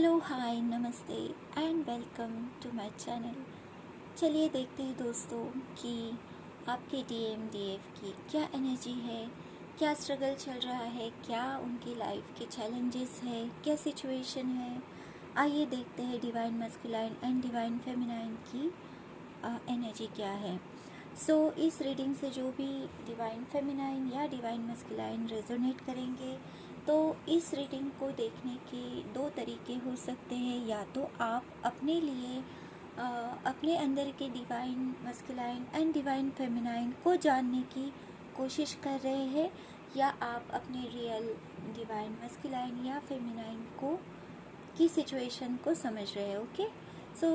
Hello hi नमस्ते and welcome to my channel. चलिए देखते हैं दोस्तों कि आपके डीएफ की क्या एनर्जी है, क्या स्ट्रगल चल रहा है, क्या उनकी लाइफ के चैलेंजेस है, क्या सिचुएशन है। आइए देखते हैं divine masculine and divine feminine की एनर्जी क्या है। इस रीडिंग से जो भी डिवाइन फेमिनाइन या डिवाइन मस्कुलाइन रेजोनेट करेंगे, तो इस रीडिंग को देखने के दो तरीके हो सकते हैं। या तो आप अपने लिए अपने अंदर के divine masculine and divine feminine को जानने की कोशिश कर रहे हैं, या आप अपने रियल डिवाइन मस्कुलाइन या फेमिनाइन को की सिचुएशन को समझ रहे हैं। ओके,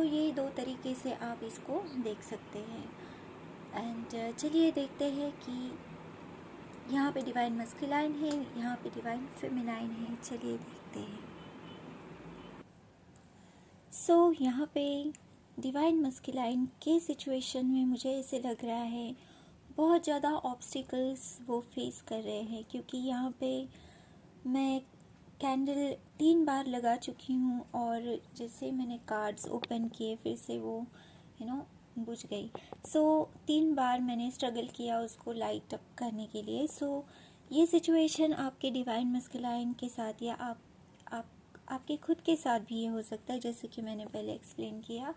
ये दो तरीके से आप इसको देख सकते हैं। एंड चलिए देखते हैं कि यहाँ पे डिवाइन मस्कुलाइन है, यहाँ पे डिवाइन फेमिनाइन है। चलिए देखते हैं। यहाँ पे डिवाइन मस्कुलाइन के सिचुएशन में मुझे ऐसे लग रहा है बहुत ज़्यादा ऑब्स्टिकल्स वो फेस कर रहे हैं, क्योंकि यहाँ पे मैं कैंडल 3 बार लगा चुकी हूँ और जैसे मैंने कार्ड्स ओपन किए फिर से वो बुझ गई। 3 बार मैंने स्ट्रगल किया उसको लाइट अप करने के लिए। ये सिचुएशन आपके डिवाइन मस्कुलाइन के साथ या आपके खुद के साथ भी ये हो सकता है, जैसे कि मैंने पहले एक्सप्लेन किया।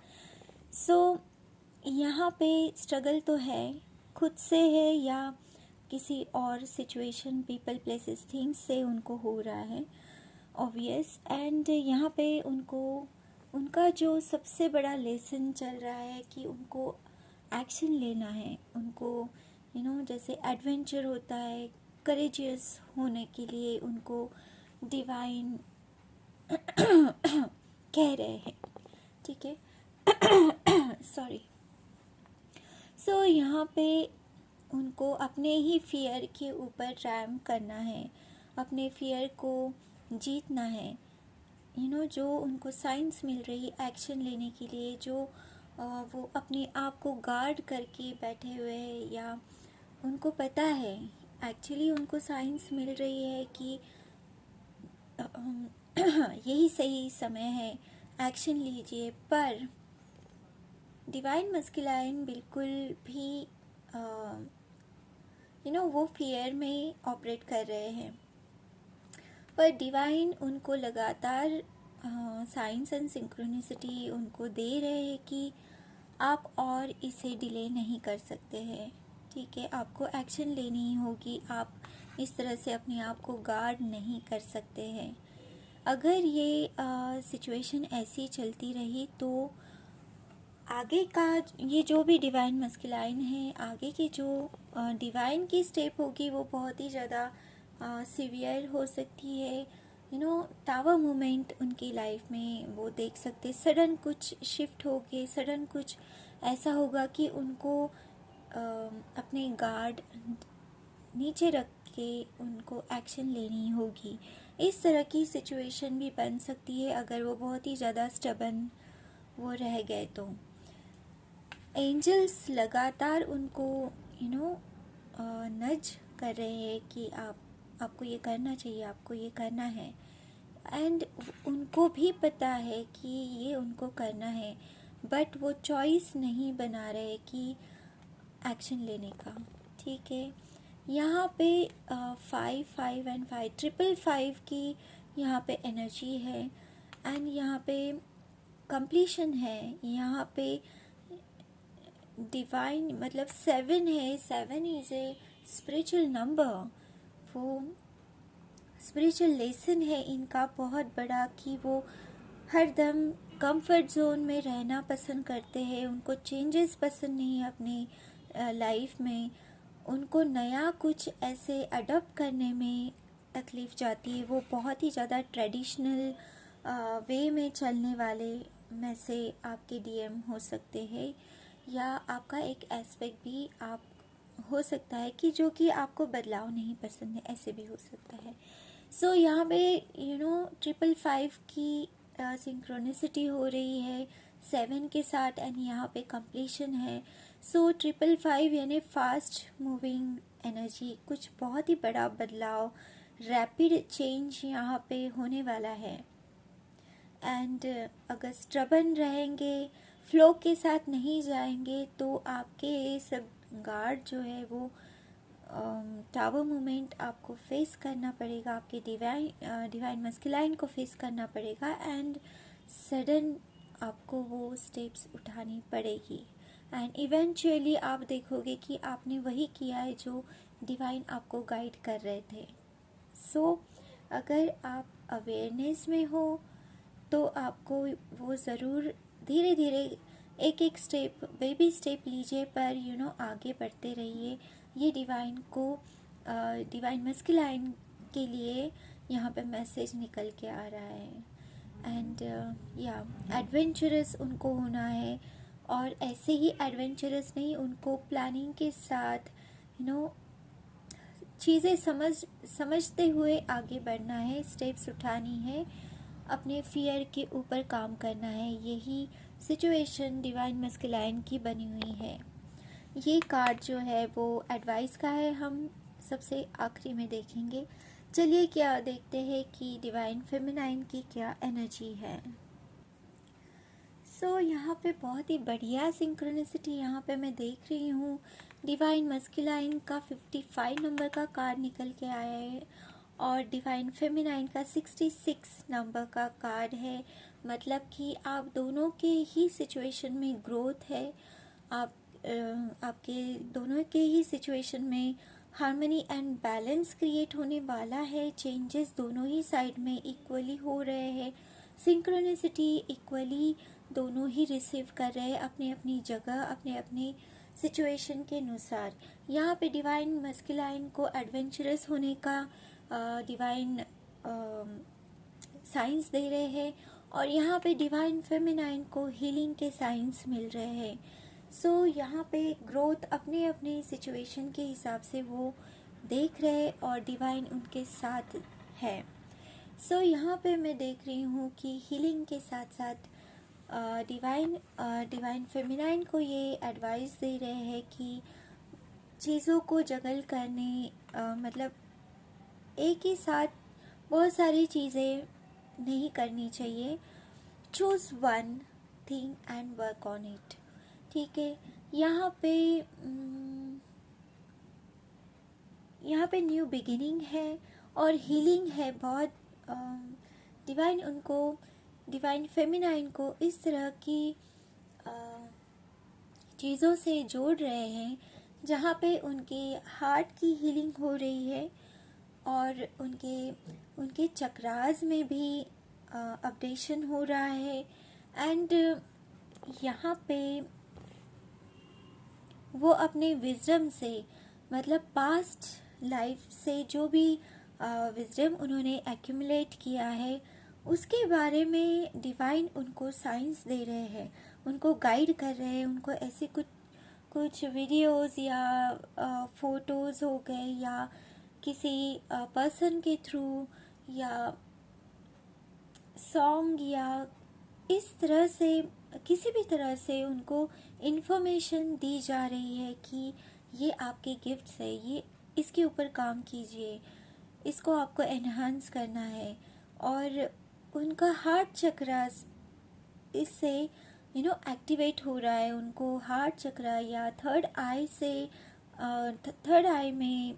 यहाँ पे स्ट्रगल तो है, खुद से है या किसी और सिचुएशन, पीपल, प्लेसेस, थिंग्स से उनको हो रहा है ऑब्वियस। एंड यहाँ पे उनका जो सबसे बड़ा लेसन चल रहा है कि उनको एक्शन लेना है। उनको जैसे एडवेंचर होता है, करेजियस होने के लिए उनको डिवाइन कह रहे हैं, ठीक है। सॉरी। यहाँ पे उनको अपने ही फियर के ऊपर ट्रायम्फ करना है, अपने फियर को जीतना है। जो उनको साइंस मिल रही है एक्शन लेने के लिए, जो वो अपने आप को गार्ड करके बैठे हुए हैं, या उनको पता है, एक्चुअली उनको साइंस मिल रही है कि यही सही समय है, एक्शन लीजिए। पर डिवाइन मस्कुलाइन बिल्कुल भी वो फियर में ऑपरेट कर रहे हैं, पर डिवाइन उनको लगातार साइंस एंड सिंक्रोनिसिटी उनको दे रहे हैं कि आप और इसे डिले नहीं कर सकते हैं, ठीक है। आपको एक्शन लेनी ही होगी, आप इस तरह से अपने आप को गार्ड नहीं कर सकते हैं। अगर ये सिचुएशन ऐसी चलती रही तो आगे का ये जो भी डिवाइन मस्कुलाइन है, आगे की जो डिवाइन की स्टेप होगी वो बहुत ही ज़्यादा सीवियर हो सकती है। टावर मोमेंट उनकी लाइफ में वो देख सकते, सडन कुछ शिफ्ट होके, सडन कुछ ऐसा होगा कि उनको अपने गार्ड नीचे रख के उनको एक्शन लेनी होगी। इस तरह की सिचुएशन भी बन सकती है अगर वो बहुत ही ज़्यादा स्टबन वो रह गए तो। एंजल्स लगातार उनको नज कर रहे हैं कि आपको ये करना चाहिए, आपको ये करना है। एंड उनको भी पता है कि ये उनको करना है, बट वो चॉइस नहीं बना रहे कि एक्शन लेने का, ठीक है। यहाँ पे 5 5 एंड 5 555 की यहाँ पे एनर्जी है। एंड यहाँ पे कंप्लीशन है, यहाँ पे डिवाइन मतलब 7 है। 7 इज़ ए स्पिरिचुअल नंबर। वो स्पिरिचुअल लेसन है इनका बहुत बड़ा कि वो हरदम कंफर्ट जोन में रहना पसंद करते हैं। उनको चेंजेस पसंद नहीं है अपने लाइफ में। उनको नया कुछ ऐसे अडॉप्ट करने में तकलीफ़ जाती है। वो बहुत ही ज़्यादा ट्रेडिशनल वे में चलने वाले में से आपके डीएम हो सकते हैं, या आपका एक एस्पेक्ट भी आप हो सकता है कि जो कि आपको बदलाव नहीं पसंद है, ऐसे भी हो सकता है। यहाँ पे 555 की सिंक्रोनिसिटी हो रही है 7 के साथ, एंड यहाँ पे कंप्लीशन है। 555 यानी फास्ट मूविंग एनर्जी, कुछ बहुत ही बड़ा बदलाव, रैपिड चेंज यहाँ पे होने वाला है। एंड अगर स्ट्रबन रहेंगे, फ्लो के साथ नहीं जाएंगे, तो आपके ये सब गार्ड जो है वो टावर मूवमेंट आपको फेस करना पड़ेगा, आपके डिवाइन मस्कुलाइन को फेस करना पड़ेगा एंड सडन आपको वो स्टेप्स उठानी पड़ेगी एंड इवेंचुअली आप देखोगे कि आपने वही किया है जो डिवाइन आपको गाइड कर रहे थे। सो अगर आप अवेयरनेस में हो तो आपको वो ज़रूर धीरे धीरे एक एक स्टेप, बेबी स्टेप लीजिए, पर आगे बढ़ते रहिए। ये डिवाइन मस्कुलाइन के लिए यहाँ पे मैसेज निकल के आ रहा है एंड या एडवेंचरस उनको होना है, और ऐसे ही एडवेंचरस नहीं, उनको प्लानिंग के साथ चीज़ें समझते हुए आगे बढ़ना है, स्टेप्स उठानी है, अपने फियर के ऊपर काम करना है। यही सिचुएशन डिवाइन मस्कुलाइन की बनी हुई है। ये कार्ड जो है वो एडवाइस का है, हम सबसे आखिरी में देखेंगे। चलिए क्या देखते हैं कि डिवाइन फेमिनाइन की क्या एनर्जी है। यहाँ पे बहुत ही बढ़िया सिंक्रोनिसिटी यहाँ पे मैं देख रही हूँ। डिवाइन मस्कुलाइन का 55 नंबर का कार्ड निकल के आया है और डिवाइन फेमिनाइन का 66 नंबर का कार्ड है। मतलब कि आप दोनों के ही सिचुएशन में ग्रोथ है, आपके दोनों के ही सिचुएशन में हार्मनी एंड बैलेंस क्रिएट होने वाला है। चेंजेस दोनों ही साइड में इक्वली हो रहे हैं, सिंक्रोनिसिटी इक्वली दोनों ही रिसीव कर रहे हैं अपनी अपनी जगह, अपने अपने सिचुएशन के अनुसार। यहाँ पे डिवाइन मस्कुलाइन को एडवेंचरस होने का डिवाइन साइंस दे रहे हैं और यहाँ पे डिवाइन फेमिनाइन को हीलिंग के साइंस मिल रहे हैं। यहाँ पे ग्रोथ अपने अपने सिचुएशन के हिसाब से वो देख रहे हैं और डिवाइन उनके साथ है। यहाँ पे मैं देख रही हूँ कि हीलिंग के साथ साथ डिवाइन फेमिनाइन को ये एडवाइस दे रहे हैं कि चीज़ों को जगल करने मतलब एक ही साथ बहुत सारी चीज़ें नहीं करनी चाहिए। Choose one thing and work on it. ठीक है, यहाँ पे न्यू बिगिनिंग है और हीलिंग है बहुत। डिवाइन फेमिनाइन को इस तरह की चीज़ों से जोड़ रहे हैं जहाँ पे उनके हार्ट की हीलिंग हो रही है और उनके चक्रास में भी अपडेशन हो रहा है एंड यहाँ पे वो अपने विजडम से, मतलब पास्ट लाइफ से जो भी विजडम उन्होंने एक्यूमुलेट किया है उसके बारे में डिवाइन उनको साइंस दे रहे हैं, उनको गाइड कर रहे हैं। उनको ऐसे कुछ वीडियोस या फोटोज़ हो गए या किसी पर्सन के थ्रू या सॉन्ग या इस तरह से किसी भी तरह से उनको इन्फॉर्मेशन दी जा रही है कि ये आपके गिफ्ट्स है, ये इसके ऊपर काम कीजिए, इसको आपको एनहांस करना है। और उनका हार्ट चक्रा इससे एक्टिवेट हो रहा है। उनको हार्ट चक्रा या थर्ड आई में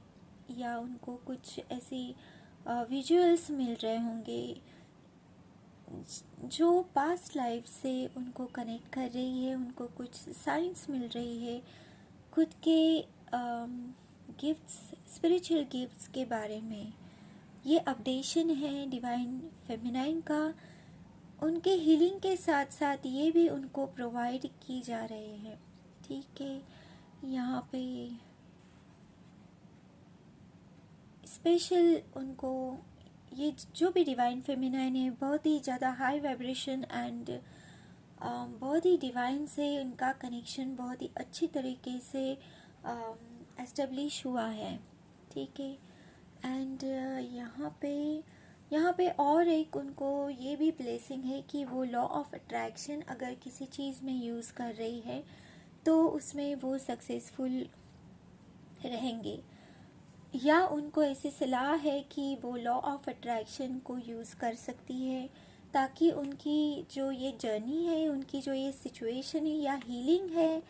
या उनको कुछ ऐसी विजुअल्स मिल रहे होंगे जो पास्ट लाइफ से उनको कनेक्ट कर रही है। उनको कुछ साइंस मिल रही है खुद के गिफ्ट्स, स्पिरिचुअल गिफ्ट्स के बारे में। ये अपडेशन है डिवाइन फेमिनाइन का। उनके हीलिंग के साथ साथ ये भी उनको प्रोवाइड की जा रहे हैं। ठीक है, यहाँ पे स्पेशल उनको ये जो भी डिवाइन फेमिनाइन है बहुत ही ज़्यादा हाई वाइब्रेशन एंड बहुत ही डिवाइन से उनका कनेक्शन बहुत ही अच्छी तरीके से एस्टेब्लिश हुआ है। ठीक है, एंड यहाँ पे और एक उनको ये भी ब्लेसिंग है कि वो लॉ ऑफ अट्रैक्शन अगर किसी चीज़ में यूज़ कर रही है तो उसमें वो सक्सेसफुल रहेंगे, या उनको ऐसी सलाह है कि वो लॉ ऑफ अट्रैक्शन को यूज़ कर सकती है ताकि उनकी जो ये जर्नी है, उनकी जो ये सिचुएशन है या हीलिंग है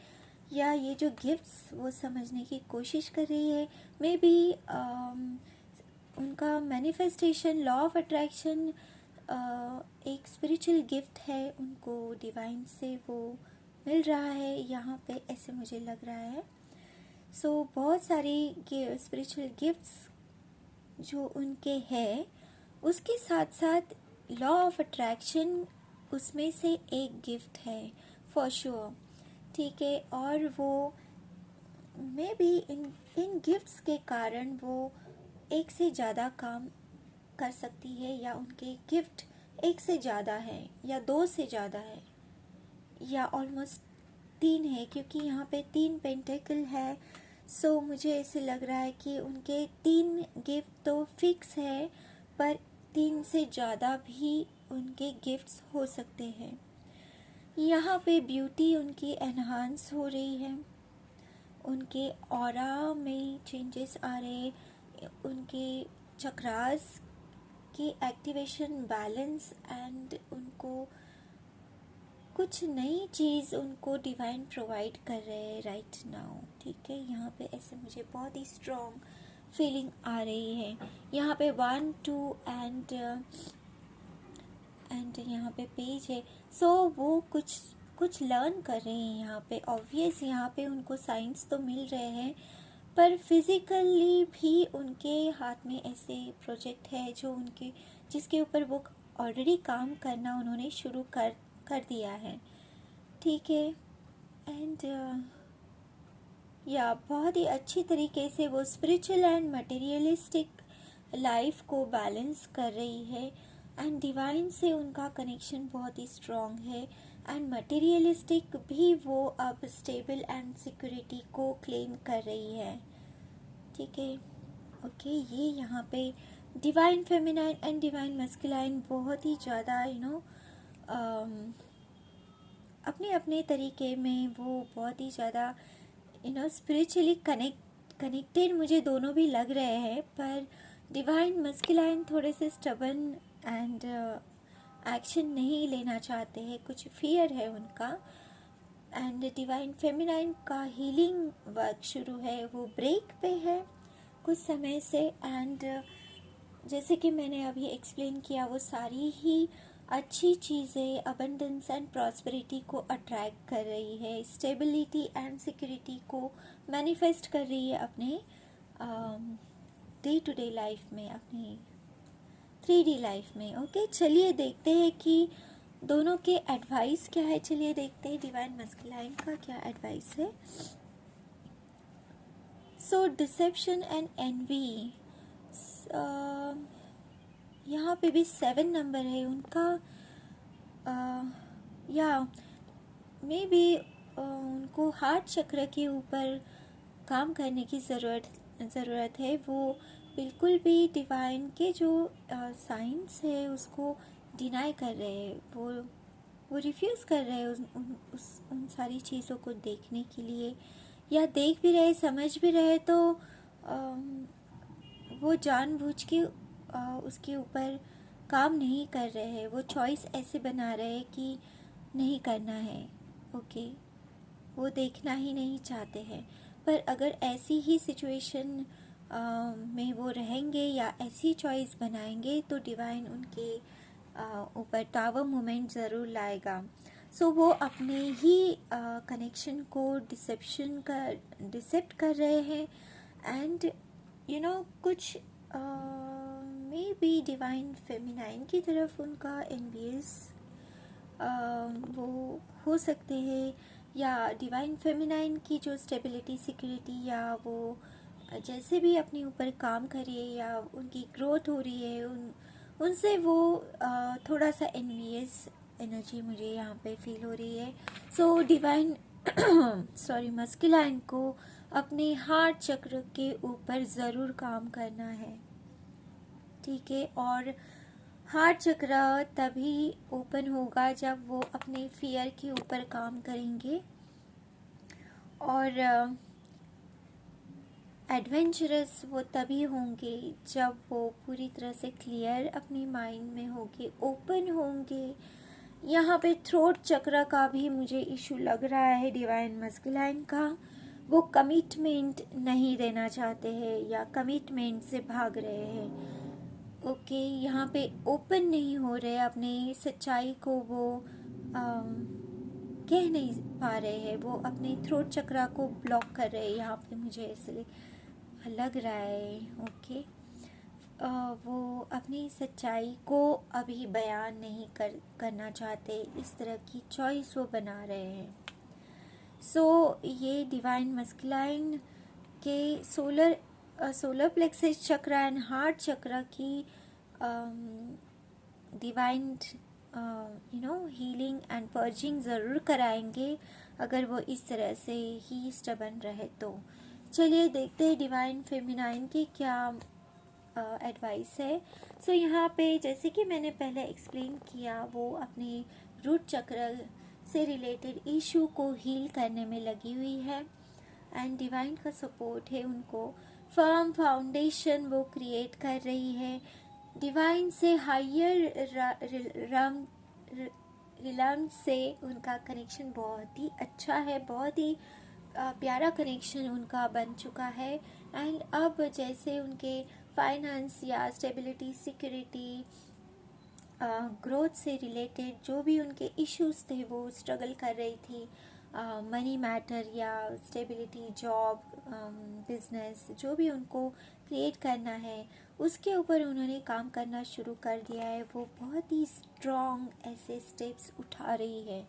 या ये जो गिफ्ट्स वो समझने की कोशिश कर रही है। मे बी उनका मैनिफेस्टेशन, लॉ ऑफ अट्रैक्शन एक स्पिरिचुअल गिफ्ट है, उनको डिवाइन से वो मिल रहा है यहाँ पे, ऐसे मुझे लग रहा है। सो बहुत सारी स्पिरिचुअल गिफ्ट्स जो उनके हैं, उसके साथ साथ लॉ ऑफ अट्रैक्शन उसमें से एक गिफ्ट है फॉर श्योर, ठीक है। और वो मे बी इन गिफ्ट्स के कारण वो एक से ज़्यादा काम कर सकती है, या उनके गिफ्ट एक से ज़्यादा है या दो से ज़्यादा है या ऑलमोस्ट तीन है, क्योंकि यहाँ पे 3 पेंटिकल है। सो मुझे ऐसे लग रहा है कि उनके 3 गिफ्ट तो फिक्स है, पर 3 से ज़्यादा भी उनके गिफ्ट्स हो सकते हैं। यहाँ पे ब्यूटी उनकी एनहांस हो रही है, उनके ऑरा में चेंजेस आ रहे, उनके चक्रास की एक्टिवेशन, बैलेंस, एंड उनको कुछ नई चीज़ उनको डिवाइन प्रोवाइड कर रहे हैं राइट नाउ, ठीक है। यहाँ पे ऐसे मुझे बहुत ही स्ट्रॉन्ग फीलिंग आ रही है। यहाँ पे 1 2 एंड यहाँ पे पेज है। सो वो कुछ लर्न कर रहे हैं यहाँ पे, ऑब्वियस यहाँ पे उनको साइंस तो मिल रहे हैं, पर फिज़िकली भी उनके हाथ में ऐसे प्रोजेक्ट है जो उनके जिसके ऊपर वो ऑलरेडी काम करना उन्होंने शुरू कर दिया है, ठीक है। एंड या बहुत ही अच्छी तरीके से वो स्पिरिचुअल एंड मटेरियलिस्टिक लाइफ को बैलेंस कर रही है, एंड डिवाइन से उनका कनेक्शन बहुत ही स्ट्रॉन्ग है, एंड मटेरियलिस्टिक भी वो अब स्टेबल एंड सिक्योरिटी को क्लेम कर रही है, ठीक है। ओके, ये यहाँ पे divine feminine and divine masculine बहुत ही ज़्यादा अपने अपने तरीके में वो बहुत ही ज़्यादा स्पिरिचुअली कनेक्टेड मुझे दोनों भी लग रहे हैं, पर डिवाइन मस्कुलाइन थोड़े से स्टबन एंड एक्शन नहीं लेना चाहते हैं, कुछ फियर है उनका। एंड डिवाइन फेमिनाइन का हीलिंग वर्क शुरू है, वो ब्रेक पे है कुछ समय से, एंड जैसे कि मैंने अभी एक्सप्लेन किया, वो सारी ही अच्छी चीज़ें अबंडेंस एंड प्रॉस्पेरिटी को अट्रैक्ट कर रही है, स्टेबिलिटी एंड सिक्योरिटी को मैनिफेस्ट कर रही है अपने डे टू डे लाइफ में, अपनी 3D लाइफ में। ओके, चलिए देखते हैं कि दोनों के एडवाइस क्या है। चलिए देखते हैं डिवाइन मस्कुलाइन का क्या एडवाइस है। सो डिसेप्शन एंड एनवी, यहाँ पे भी 7 नंबर है उनका, या मे बी उनको हार्ट चक्र के ऊपर काम करने की ज़रूरत है। वो बिल्कुल भी डिवाइन के जो साइंस है उसको डिनाई कर रहे हैं, वो रिफ्यूज़ कर रहे हैं उन सारी चीज़ों को देखने के लिए, या देख भी रहे, समझ भी रहे, तो वो जानबूझ के उसके ऊपर काम नहीं कर रहे हैं, वो चॉइस ऐसे बना रहे हैं कि नहीं करना है, ओके, वो देखना ही नहीं चाहते हैं। पर अगर ऐसी ही सिचुएशन में वो रहेंगे या ऐसी चॉइस बनाएंगे तो डिवाइन उनके ऊपर टावर मोमेंट ज़रूर लाएगा। सो वो अपने ही कनेक्शन को डिसेप्ट कर रहे हैं, एंड कुछ मे बी डिवाइन फेमिनाइन की तरफ उनका एनवियस वो हो सकते हैं, या डिवाइन फेमिनाइन की जो स्टेबिलिटी, सिक्योरिटी, या वो जैसे भी अपने ऊपर काम कर रही है या उनकी ग्रोथ हो रही है, उनसे वो थोड़ा सा एनवियस एनर्जी मुझे यहाँ पे फील हो रही है। सो डिवाइन मस्कुलाइन को अपने हार्ट चक्र के ऊपर ज़रूर काम करना है, ठीक है। और हार्ट चक्र तभी ओपन होगा जब वो अपने फियर के ऊपर काम करेंगे, और एडवेंचरस वो तभी होंगे जब वो पूरी तरह से क्लियर अपनी माइंड में होंगे, ओपन होंगे। यहाँ पे थ्रोट चक्र का भी मुझे इशू लग रहा है डिवाइन मस्कुलाइन का। वो कमिटमेंट नहीं देना चाहते हैं या कमिटमेंट से भाग रहे हैं। ओके, यहाँ पे ओपन नहीं हो रहे, अपने सच्चाई को वो कह नहीं पा रहे हैं, वो अपने थ्रोट चक्रा को ब्लॉक कर रहे हैं। यहाँ पे मुझे इसलिए लग रहा है। ओके, वो अपनी सच्चाई को अभी बयान नहीं करना चाहते, इस तरह की चॉइस वो बना रहे हैं। सो ये डिवाइन मस्कुलाइन के सोलर प्लेक्सस चक्र एंड हार्ट चक्र की डिवाइन हीलिंग एंड पर्जिंग ज़रूर कराएंगे अगर वो इस तरह से ही स्टबन रहे तो। चलिए देखते हैं डिवाइन फेमिनाइन की क्या एडवाइस है। सो यहाँ पे जैसे कि मैंने पहले एक्सप्लेन किया, वो अपने रूट चक्र से रिलेटेड इशू को हील करने में लगी हुई है एंड डिवाइन का सपोर्ट है उनको। फर्म फाउंडेशन वो क्रिएट कर रही है। डिवाइन से हायर रिलम से उनका कनेक्शन बहुत ही अच्छा है, बहुत ही प्यारा कनेक्शन उनका बन चुका है। एंड अब जैसे उनके फाइनेंस या स्टेबिलिटी, सिक्योरिटी, ग्रोथ से रिलेटेड जो भी उनके इश्यूज थे, वो स्ट्रगल कर रही थी, मनी मैटर या स्टेबिलिटी, जॉब, बिजनेस, जो भी उनको क्रिएट करना है उसके ऊपर उन्होंने काम करना शुरू कर दिया है। वो बहुत ही स्ट्रॉन्ग ऐसे स्टेप्स उठा रही है।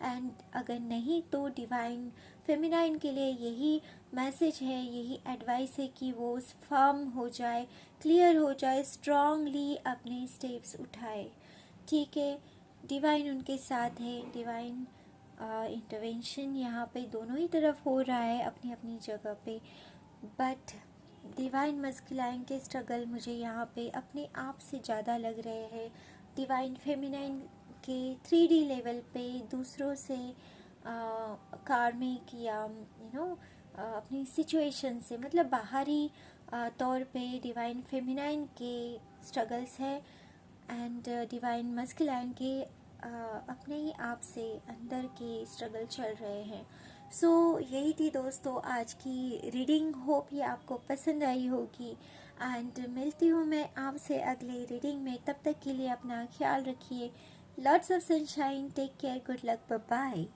एंड अगर नहीं तो डिवाइन फेमिनाइन के लिए यही मैसेज है, यही एडवाइस है कि वो फर्म हो जाए, क्लियर हो जाए, स्ट्रांगली अपने स्टेप्स उठाए। ठीक है, डिवाइन उनके साथ है। डिवाइन इंटरवेंशन यहाँ पे दोनों ही तरफ हो रहा है अपनी अपनी जगह पे। बट डिवाइन मस्कुलाइन के स्ट्रगल मुझे यहाँ पे अपने आप से ज़्यादा लग रहे हैं। डिवाइन फेमिनाइन के 3D लेवल पे दूसरों से कार्मिक या अपनी सिचुएशन से, मतलब बाहरी तौर पे डिवाइन फेमिनाइन के स्ट्रगल्स है एंड डिवाइन मस्कुलाइन के अपने ही आप से अंदर के स्ट्रगल चल रहे हैं। सो यही थी दोस्तों आज की रीडिंग। होप ये आपको पसंद आई होगी एंड मिलती हूँ मैं आपसे अगले रीडिंग में। तब तक के लिए अपना ख्याल रखिए। Lots of sunshine, take care, good luck, bye bye.